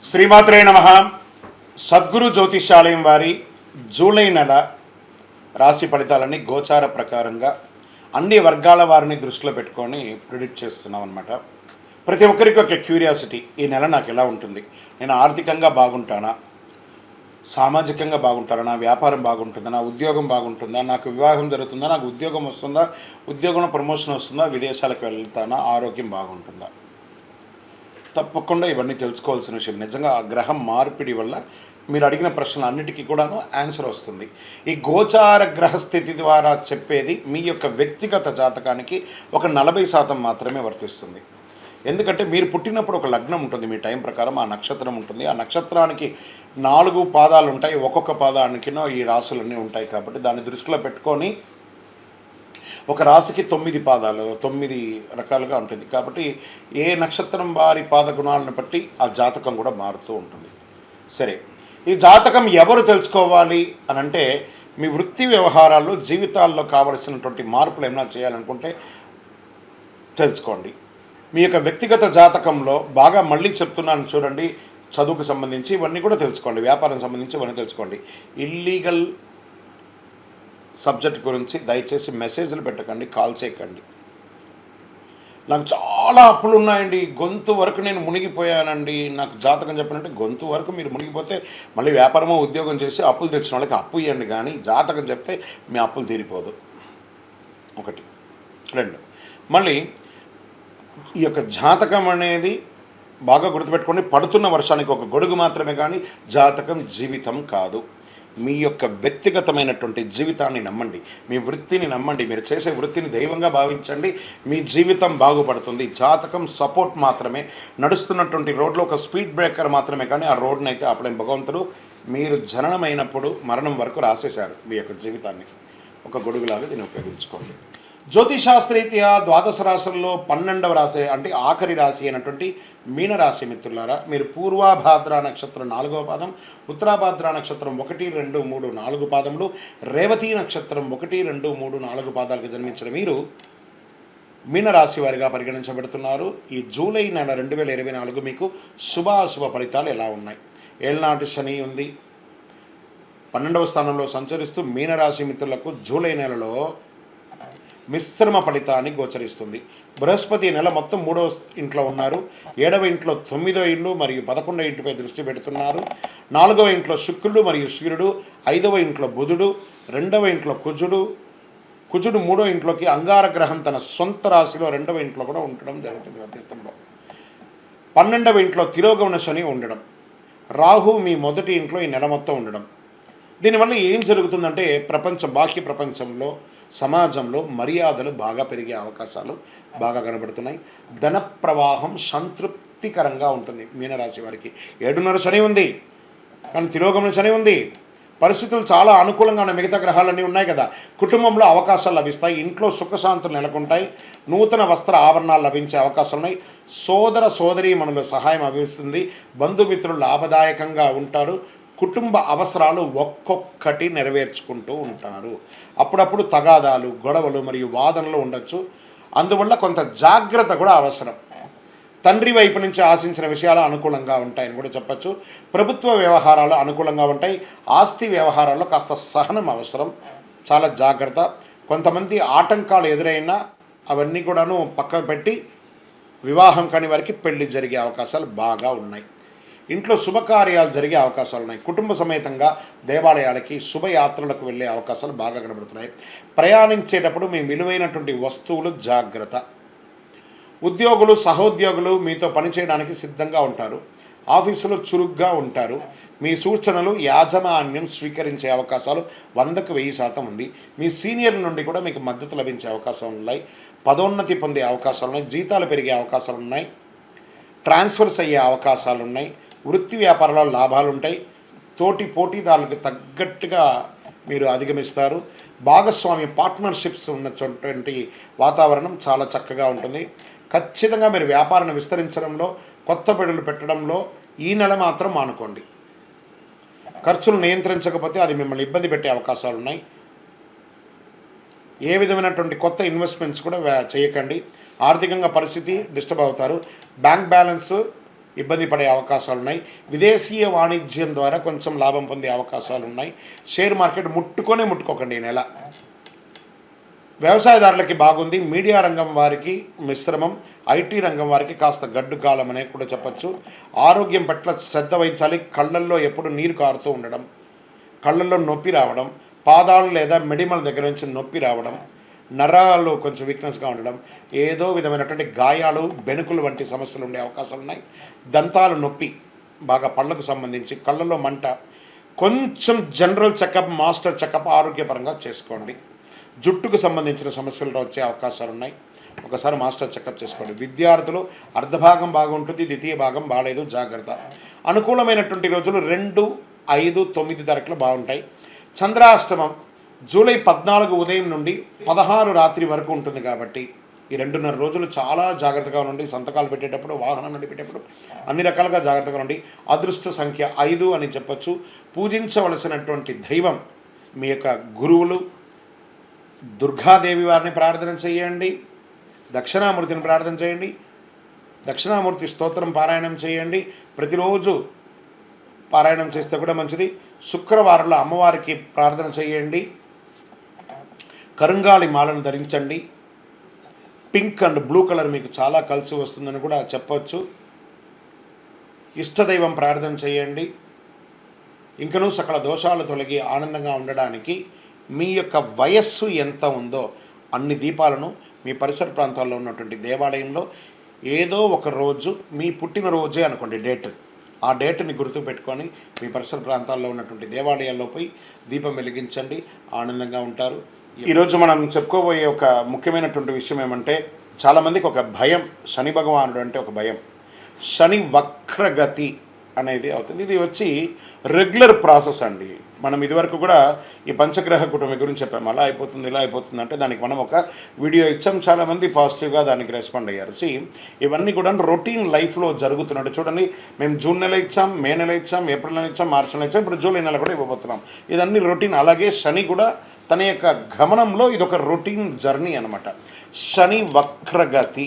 శ్రీమాత్రే నమః. సద్గురు జ్యోతిషాలయం వారి జూలై నెల రాశి ఫలితాలన్నీ గోచార ప్రకారంగా అన్ని వర్గాల వారిని దృష్టిలో పెట్టుకొని ప్రిడిక్ట్ చేస్తున్నాం అనమాట. ప్రతి ఒక్కరికి ఒక క్యూరియాసిటీ, ఈ నెల నాకు ఎలా ఉంటుంది, నేను ఆర్థికంగా బాగుంటానా, సామాజికంగా బాగుంటానా, నా వ్యాపారం బాగుంటుందా, నా ఉద్యోగం బాగుంటుందా, నాకు వివాహం జరుగుతుందా, నాకు ఉద్యోగం వస్తుందా, ఉద్యోగంలో ప్రమోషన్ వస్తుందా, విదేశాలకు వెళ్తానా, ఆరోగ్యం బాగుంటుందా. తప్పకుండా ఇవన్నీ తెలుసుకోవాల్సిన విషయం. నిజంగా ఆ గ్రహం మార్పిడి వల్ల మీరు అడిగిన ప్రశ్నలు అన్నిటికీ కూడాను ఆన్సర్ వస్తుంది. ఈ గోచార గ్రహస్థితి ద్వారా చెప్పేది మీ యొక్క వ్యక్తిగత జాతకానికి ఒక 40% మాత్రమే వర్తిస్తుంది. ఎందుకంటే మీరు పుట్టినప్పుడు ఒక లగ్నం ఉంటుంది, మీ టైం ప్రకారం ఆ నక్షత్రం ఉంటుంది. ఆ నక్షత్రానికి 4 పాదాలు ఉంటాయి, ఒక్కొక్క పాదానికినో ఈ రాసులన్నీ ఉంటాయి. కాబట్టి దాన్ని దృష్టిలో పెట్టుకొని ఒక రాశికి 9 పాదాలు, 9 రకాలుగా ఉంటుంది. కాబట్టి ఏ నక్షత్రం వారి పాద గుణాలను బట్టి ఆ జాతకం కూడా మారుతూ ఉంటుంది. సరే, ఈ జాతకం ఎవరు తెలుసుకోవాలి అని అంటే, మీ వృత్తి వ్యవహారాల్లో జీవితాల్లో కావలసినటువంటి మార్పులు ఏమైనా చేయాలనుకుంటే తెలుసుకోండి. మీ యొక్క వ్యక్తిగత జాతకంలో బాగా మళ్ళీ చెప్తున్నాను చూడండి, చదువుకు సంబంధించి ఇవన్నీ కూడా తెలుసుకోండి, వ్యాపారం సంబంధించి ఇవన్నీ తెలుసుకోండి. ఇల్లీగల్ సబ్జెక్ట్ గురించి దయచేసి మెసేజ్లు పెట్టకండి, కాల్ చేయకండి. నాకు చాలా అప్పులు ఉన్నాయండి, గొంతు వరకు నేను మునిగిపోయానండి, నాకు జాతకం చెప్పాలంటే గొంతు వరకు మీరు మునిగిపోతే మళ్ళీ వ్యాపారమో ఉద్యోగం చేసి అప్పులు తెచ్చిన వాళ్ళకి అప్పు ఇవ్వండి, కానీ జాతకం చెప్తే మీ అప్పులు తీరిపోదు. 1, 2 మళ్ళీ ఈ యొక్క జాతకం అనేది బాగా గుర్తుపెట్టుకోండి. పడుతున్న వర్షానికి ఒక గొడుగు మాత్రమే, కానీ జాతకం జీవితం కాదు. మీ యొక్క వ్యక్తిగతమైనటువంటి జీవితాన్ని నమ్మండి, మీ వృత్తిని నమ్మండి, మీరు చేసే వృత్తిని దైవంగా భావించండి, మీ జీవితం బాగుపడుతుంది. జాతకం సపోర్ట్ మాత్రమే, నడుస్తున్నటువంటి రోడ్లో ఒక స్పీడ్ బ్రేకర్ మాత్రమే, కానీ ఆ రోడ్ని అయితే అప్పుడే భగవంతుడు మీరు జననమైనప్పుడు మరణం వరకు రాసేశారు మీ యొక్క జీవితాన్ని. ఒక గొడుగులాగా దీన్ని ఉపయోగించుకోండి. జ్యోతిషాస్త్రీత్యా ద్వాదశ రాశుల్లో 12వ రాశి అంటే ఆఖరి రాశి అయినటువంటి మీనరాశి మిత్రులారా, మీరు పూర్వాభాద్ర నక్షత్రం 4వ పాదం, ఉత్తరాభాద్ర నక్షత్రం 1, 2, 3, 4 పాదములు, రేవతి నక్షత్రం 1, 2, 3, 4 పాదాలకు జన్మించిన మీరు మీనరాశి వారిగా పరిగణించబడుతున్నారు. ఈ జూలై నెల 2024 మీకు శుభాశుభ ఫలితాలు ఎలా ఉన్నాయి? ఏళ్ళనాటి శని ఉంది, 12వ స్థానంలో సంచరిస్తూ మీనరాశి మిత్రులకు జూలై నెలలో మిశ్రమ ఫలితాన్ని గోచరిస్తుంది. బృహస్పతి నెల మొత్తం 3వ ఇంట్లో ఉన్నారు, 7వ ఇంట్లో 9వ ఇల్లు మరియు 11వ ఇంటిపై దృష్టి పెడుతున్నారు. 4వ ఇంట్లో శుక్రుడు మరియు సూర్యుడు, 5వ ఇంట్లో బుధుడు, 2వ ఇంట్లో కుజుడు 3వ ఇంట్లోకి అంగారగ్రహం తన సొంత రాశిలో 2వ ఇంట్లో కూడా ఉండడం జరుగుతుంది. అతీతంలో 12వ ఇంట్లో తిరోగమన శని ఉండడం, రాహు మీ మొదటి ఇంట్లో ఈ నెల మొత్తం ఉండడం. దీనివల్ల ఏం జరుగుతుందంటే, బాహ్య ప్రపంచంలో సమాజంలో మర్యాదలు బాగా పెరిగే అవకాశాలు బాగా కనబడుతున్నాయి. ధన ప్రవాహం సంతృప్తికరంగా ఉంటుంది మీనరాశి వారికి. 7.5 శని ఉంది, కానీ తిరోగమన శని ఉంది. పరిస్థితులు చాలా అనుకూలంగా ఉన్న మిగతా గ్రహాలన్నీ ఉన్నాయి కదా. కుటుంబంలో అవకాశాలు లభిస్తాయి, ఇంట్లో సుఖశాంతులు నెలకొంటాయి, నూతన వస్త్ర ఆభరణాలు లభించే అవకాశాలు ఉన్నాయి. సోదర సోదరీమణుల సహాయం లభిస్తుంది, బంధుమిత్రులు లాభదాయకంగా ఉంటారు. కుటుంబ అవసరాలు ఒక్కొక్కటి నెరవేర్చుకుంటూ ఉంటారు. అప్పుడప్పుడు తగాదాలు, గొడవలు మరియు వాదనలు ఉండొచ్చు, అందువల్ల కొంత జాగ్రత్త కూడా అవసరం. తండ్రి వైపు నుంచి ఆశించిన విషయాలు అనుకూలంగా ఉంటాయని కూడా చెప్పచ్చు. ప్రభుత్వ వ్యవహారాలు అనుకూలంగా ఉంటాయి. ఆస్తి వ్యవహారాల్లో కాస్త సహనం అవసరం, చాలా జాగ్రత్త. కొంతమంది ఆటంకాలు ఎదురైనా అవన్నీ కూడాను పక్కకు పెట్టి వివాహం కాని వారికి పెళ్లి జరిగే అవకాశాలు బాగా ఉన్నాయి. ఇంట్లో శుభకార్యాలు జరిగే అవకాశాలు ఉన్నాయి. కుటుంబ సమేతంగా దేవాలయాలకి శుభయాత్రలకు వెళ్ళే అవకాశాలు బాగా కనబడుతున్నాయి. ప్రయాణించేటప్పుడు మీ విలువైనటువంటి వస్తువులు జాగ్రత్త. ఉద్యోగులు, సహోద్యోగులు మీతో పనిచేయడానికి సిద్ధంగా ఉంటారు. ఆఫీసులో చురుగ్గా ఉంటారు. మీ సూచనలు యాజమాన్యం స్వీకరించే అవకాశాలు 100కు 1000% ఉంది. మీ సీనియర్ నుండి కూడా మీకు మద్దతు లభించే అవకాశాలు ఉన్నాయి. పదోన్నతి పొందే అవకాశాలు ఉన్నాయి. జీతాలు పెరిగే అవకాశాలు ఉన్నాయి. ట్రాన్స్ఫర్స్ అయ్యే అవకాశాలు ఉన్నాయి. వృత్తి వ్యాపారాల్లో లాభాలు ఉంటాయి. పోటీదారులకు తగ్గట్టుగా మీరు అధిగమిస్తారు. భాగస్వామి పార్ట్నర్షిప్స్ ఉన్నటువంటి వాతావరణం చాలా చక్కగా ఉంటుంది. ఖచ్చితంగా మీరు వ్యాపారాన్ని విస్తరించడంలో, కొత్త పెడులు పెట్టడంలో ఈ నెల మాత్రం మానుకోండి. ఖర్చులు నియంత్రించకపోతే అది మిమ్మల్ని ఇబ్బంది పెట్టే అవకాశాలు ఉన్నాయి. ఏ విధమైనటువంటి కొత్త ఇన్వెస్ట్మెంట్స్ కూడా చేయకండి. ఆర్థికంగా పరిస్థితి డిస్టర్బ్ అవుతారు. బ్యాంక్ బ్యాలెన్స్ ఇబ్బంది పడే అవకాశాలు ఉన్నాయి. విదేశీయ వాణిజ్యం ద్వారా కొంచెం లాభం పొందే అవకాశాలు ఉన్నాయి. షేర్ మార్కెట్ ముట్టుకోకండి ఈ నెల. వ్యవసాయదారులకి బాగుంది. మీడియా రంగం వారికి మిశ్రమం. ఐటీ రంగం వారికి కాస్త గడ్డు కాలం అనే కూడా చెప్పచ్చు. ఆరోగ్యం పట్ల శ్రద్ధ వహించాలి. కళ్ళల్లో ఎప్పుడు నీరు కారుతూ ఉండడం, కళ్ళల్లో నొప్పి రావడం, పాదాలు లేదా మెడిమల దగ్గర నుంచి నొప్పి రావడం, నరాలు కొంచెం వీక్నెస్గా ఉండడం, ఏదో విధమైనటువంటి గాయాలు, బెణుకులు వంటి సమస్యలు ఉండే అవకాశాలు ఉన్నాయి. దంతాలు నొప్పి, బాగా పళ్ళకు సంబంధించి, కళ్ళల్లో మంట. కొంచెం జనరల్ చెకప్, మాస్టర్ చెకప్ ఆరోగ్యపరంగా చేసుకోండి. జుట్టుకు సంబంధించిన సమస్యలు వచ్చే అవకాశాలు ఉన్నాయి. ఒకసారి మాస్టర్ చెకప్ చేసుకోండి. విద్యార్థులు అర్ధభాగం బాగుంటుంది, ద్వితీయ భాగం బాగాలేదు, జాగ్రత్త. అనుకూలమైనటువంటి రోజులు 2, 5, 9 తారీఖులు బాగుంటాయి. చంద్రాష్టమం జూలై 14 ఉదయం నుండి 16 రాత్రి వరకు ఉంటుంది కాబట్టి ఈ 2.5 రోజులు చాలా జాగ్రత్తగా ఉండండి. సంతకాలు పెట్టేటప్పుడు, వాహనం నడిపేటప్పుడు అన్ని రకాలుగా జాగ్రత్తగా ఉండండి. అదృష్ట సంఖ్య 5 అని చెప్పచ్చు. పూజించవలసినటువంటి దైవం మీ యొక్క గురువులు. దుర్గాదేవి వారిని ప్రార్థన చేయండి. దక్షిణామూర్తిని ప్రార్థన చేయండి. దక్షిణామూర్తి స్తోత్రం పారాయణం చేయండి. ప్రతిరోజు పారాయణం చేస్తే కూడా మంచిది. శుక్రవారంలో అమ్మవారికి ప్రార్థన చేయండి. కరుంగాళి మాలను ధరించండి. పింక్ అండ్ బ్లూ కలర్ మీకు చాలా కలిసి వస్తుందని కూడా చెప్పవచ్చు. ఇష్టదైవం ప్రార్థన చేయండి. ఇంకనూ సకల దోషాలు తొలగి ఆనందంగా ఉండడానికి మీ యొక్క వయస్సు ఎంత ఉందో అన్ని దీపాలను మీ పరిసర ప్రాంతాల్లో ఉన్నటువంటి దేవాలయంలో ఏదో ఒక రోజు, మీ పుట్టినరోజే అనుకోండి డేట్, ఆ డేట్ని గుర్తు పెట్టుకొని మీ పరిసర ప్రాంతాల్లో ఉన్నటువంటి దేవాలయాల్లో పోయి దీపం వెలిగించండి. ఆనందంగా ఉంటారు. ఈరోజు మనం చెప్పుకోబోయే ఒక ముఖ్యమైనటువంటి విషయం ఏమంటే, చాలామందికి ఒక భయం, శని భగవానుడు అంటే ఒక భయం. శని వక్రగతి అనేది అవుతుంది. ఇది వచ్చి రెగ్యులర్ ప్రాసెస్ అండి. మనం ఇదివరకు కూడా ఈ పంచగ్రహ కుటుంబం గురించి చెప్పాము. అలా అయిపోతుంది, ఇలా అయిపోతుంది అంటే దానికి మనం ఒక వీడియో ఇచ్చాం. చాలామంది పాజిటివ్గా దానికి రెస్పాండ్ అయ్యారు. ఇవన్నీ కూడా రొటీన్ లైఫ్లో జరుగుతున్నట్టు చూడండి. మేము జూన్ నెల ఇచ్చాం, మే నెల ఇచ్చాం, ఏప్రిల్ నెల ఇచ్చాం, మార్చి నెల ఇచ్చాం, ఇప్పుడు జూలై నెల కూడా ఇవ్వబోతున్నాం. ఇదన్నీ రొటీన్. అలాగే శని కూడా తన యొక్క గమనంలో ఇదొక రొటీన్ జర్నీ అనమాట. శని వక్రగతి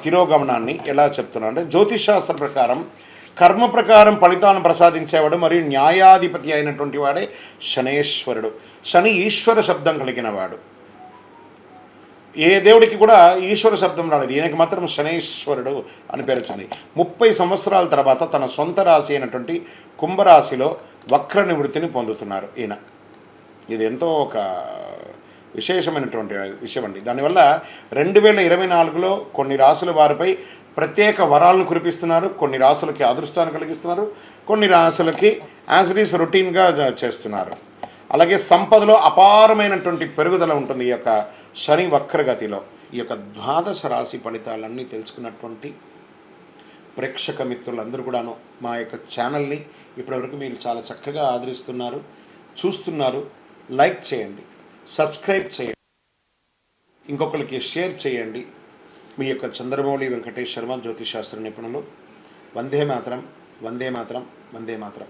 తిరోగమనాన్ని ఎలా చెప్తున్నా అంటే, జ్యోతిష్ శాస్త్ర ప్రకారం కర్మ ప్రకారం ఫలితాలను ప్రసాదించేవాడు మరియు న్యాయాధిపతి అయినటువంటి వాడే శనేశ్వరుడు. శని ఈశ్వర శబ్దం కలిగిన వాడు. ఏ దేవుడికి కూడా ఈశ్వర శబ్దం రాలేదు, ఈయనకి మాత్రం శనేశ్వరుడు అని పేరు వచ్చింది. 30 సంవత్సరాల తర్వాత తన సొంత రాశి అయినటువంటి కుంభరాశిలో వక్ర నివృత్తిని పొందుతున్నారు ఈయన. ఇది ఎంతో ఒక విశేషమైనటువంటి విషయం అండి. దానివల్ల 2024లో కొన్ని రాసుల వారిపై ప్రత్యేక వరాలను కురిపిస్తున్నారు. కొన్ని రాసులకి అదృష్టాన్ని కలిగిస్తున్నారు. కొన్ని రాసులకి యాజ్ ఇట్ ఈస్ రొటీన్గా చేస్తున్నారు. అలాగే సంపదలో అపారమైనటువంటి పెరుగుదల ఉంటుంది ఈ యొక్క శని వక్రగతిలో. ఈ యొక్క ద్వాదశ రాశి ఫలితాలన్నీ తెలుసుకున్నటువంటి ప్రేక్షక మిత్రులందరూ కూడాను మా యొక్క ఛానల్ని ఇప్పటివరకు మీరు చాలా చక్కగా ఆదరిస్తున్నారు, చూస్తున్నారు. లైక్ చేయండి, సబ్స్క్రైబ్ చేయండి, ఇంకొకరికి షేర్ చేయండి. మీ యొక్క చంద్రమౌళి వెంకటేష్ శర్మ, జ్యోతిష్ శాస్త్ర నిపుణులు. వందే మాతరం, వందే మాతరం, వందే మాతరం.